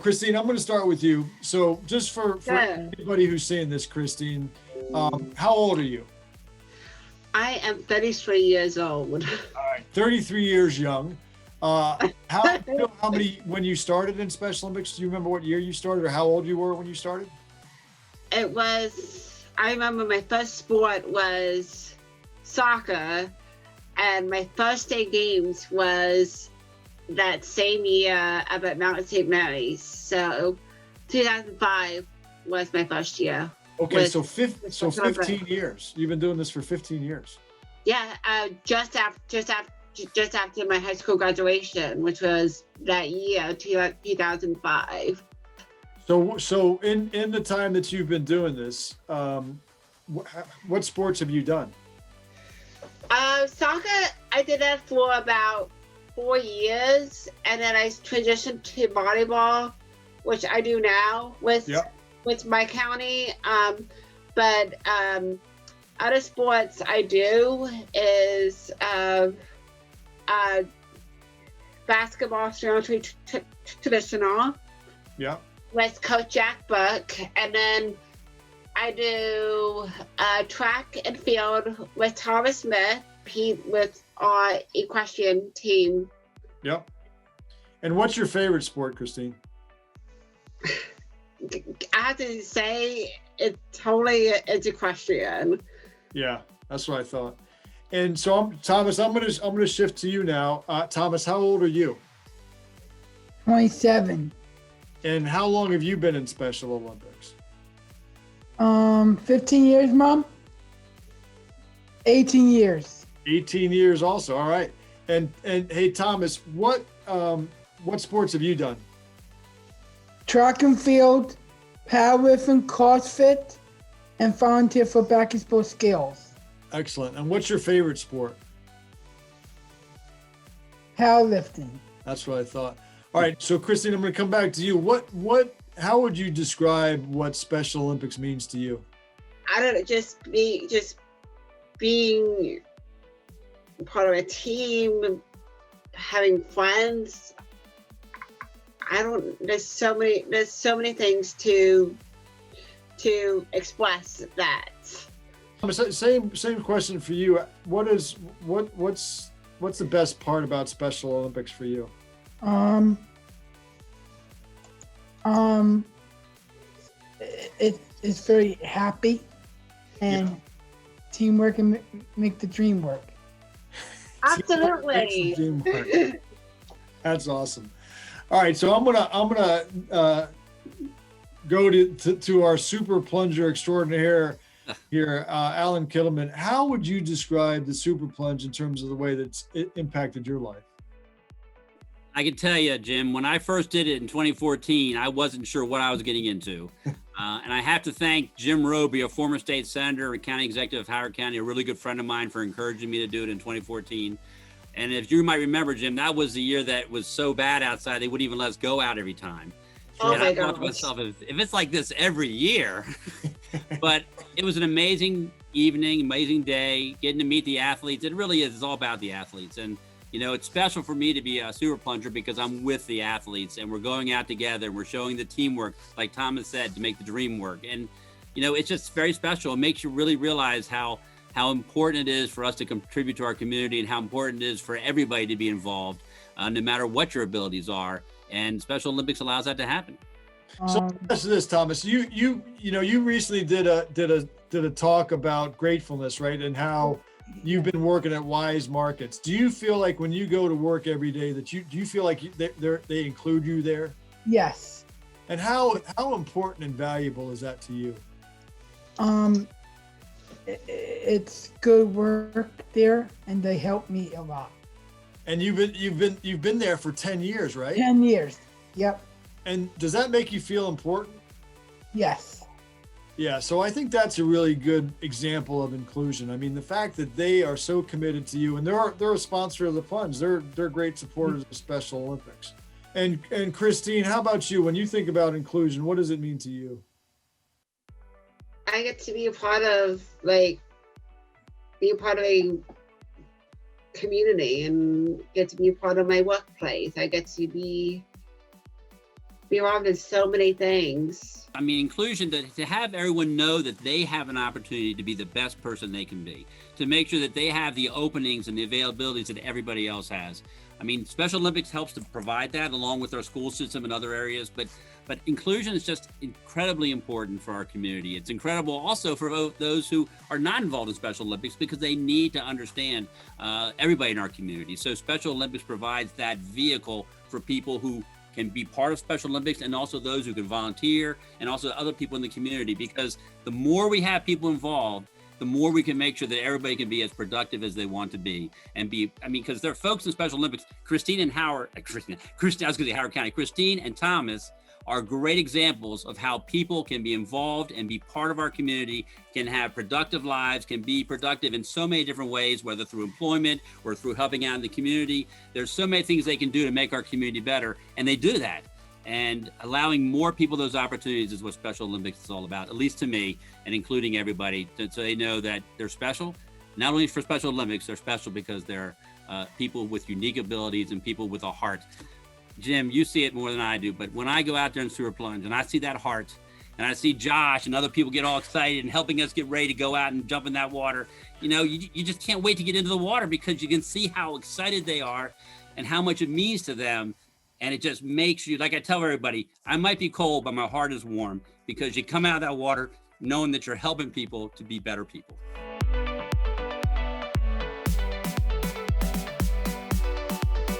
Christine, I'm going to start with you. So just for Yeah. anybody who's saying this, Christine, how old are you? I am 33 years old. All right, 33 years young. How many, when you started in Special Olympics, do you remember what year you started or how old you were when you started? I remember my first sport was soccer, and my first day games was that same year up at Mount St. Mary's. So 2005 was my first year. Okay, so 15 years. You've been doing this for 15 years. Yeah, just after my high school graduation, which was that year, 2005. So in the time that you've been doing this, what sports have you done? Soccer, I did that for about 4 years, and then I transitioned to volleyball, which I do now with my county. But other sports I do is basketball, traditional. Yeah. With Coach Jack Book, and then I do track and field with Thomas Smith, with our equestrian team. Yep. And what's your favorite sport, Christine? I have to say it's equestrian. Yeah, that's what I thought. And so, Thomas, I'm gonna shift to you now. Thomas, how old are you? 27. And how long have you been in Special Olympics? 15 years, Mom. 18 years. 18 years also. All right. And hey, Thomas, what sports have you done? Track and field, powerlifting, CrossFit, and volunteer for basketball skills. Excellent. And what's your favorite sport? Powerlifting. That's what I thought. All right, so Christine, I'm going to come back to you. How would you describe what Special Olympics means to you? I don't know, just being part of a team, having friends. There's so many things to express that. Same question for you. What's the best part about Special Olympics for you? It's very happy, and teamwork and make the dream work. Absolutely. That's awesome. All right, so I'm gonna go to our super plunger extraordinaire here, Allan Kittleman. How would you describe the super plunge in terms of the way that it impacted your life? I can tell you, Jim, when I first did it in 2014, I wasn't sure what I was getting into. And I have to thank Jim Roby, a former state senator and county executive of Howard County, a really good friend of mine, for encouraging me to do it in 2014. And if you might remember, Jim, that was the year that was so bad outside, they wouldn't even let us go out every time. Oh and my I thought gosh. to myself, if it's like this every year, but it was an amazing evening, amazing day, getting to meet the athletes. It really is. It's all about the athletes. And you know, it's special for me to be a super plunger because I'm with the athletes and we're going out together and we're showing the teamwork, like Thomas said, to make the dream work. And, you know, it's just very special. It makes you really realize how important it is for us to contribute to our community and how important it is for everybody to be involved, no matter what your abilities are. And Special Olympics allows that to happen. So listen to this, Thomas. You recently did a talk about gratefulness, right? And how you've been working at Wise Markets. Do you feel like when you go to work every day that do you feel like they include you there? Yes. And how important and valuable is that to you? It's good work there, and they help me a lot. And you've been there for 10 years, right? 10 years. Yep. And does that make you feel important? Yes. Yeah, so I think that's a really good example of inclusion. I mean, the fact that they are so committed to you, and they're a sponsor of the Plunge. They're great supporters of Special Olympics. And Christine, how about you? When you think about inclusion, what does it mean to you? I get to be a part of a community and get to be a part of my workplace. I get to be be involved in so many things. I mean, inclusion, to have everyone know that they have an opportunity to be the best person they can be, to make sure that they have the openings and the availabilities that everybody else has. I mean, Special Olympics helps to provide that along with our school system and other areas, but inclusion is just incredibly important for our community. It's incredible also for those who are not involved in Special Olympics, because they need to understand everybody in our community. So Special Olympics provides that vehicle for people who can be part of Special Olympics, and also those who can volunteer, and also other people in the community, because the more we have people involved, the more we can make sure that everybody can be as productive as they want to be, and be, I mean, because there are folks in Special Olympics, Christine and Howard, Christine, I was gonna say Howard County, Christine and Thomas are great examples of how people can be involved and be part of our community, can have productive lives, can be productive in so many different ways, whether through employment or through helping out in the community. There's so many things they can do to make our community better, and they do that. And allowing more people those opportunities is what Special Olympics is all about, at least to me, and including everybody, so they know that they're special. Not only for Special Olympics, they're special because they're people with unique abilities and people with a heart. Jim, you see it more than I do, but when I go out there in Sewer Plunge and I see that heart, and I see Josh and other people get all excited and helping us get ready to go out and jump in that water, you know, you just can't wait to get into the water, because you can see how excited they are and how much it means to them. And it just makes you, like I tell everybody, I might be cold, but my heart is warm, because you come out of that water knowing that you're helping people to be better people.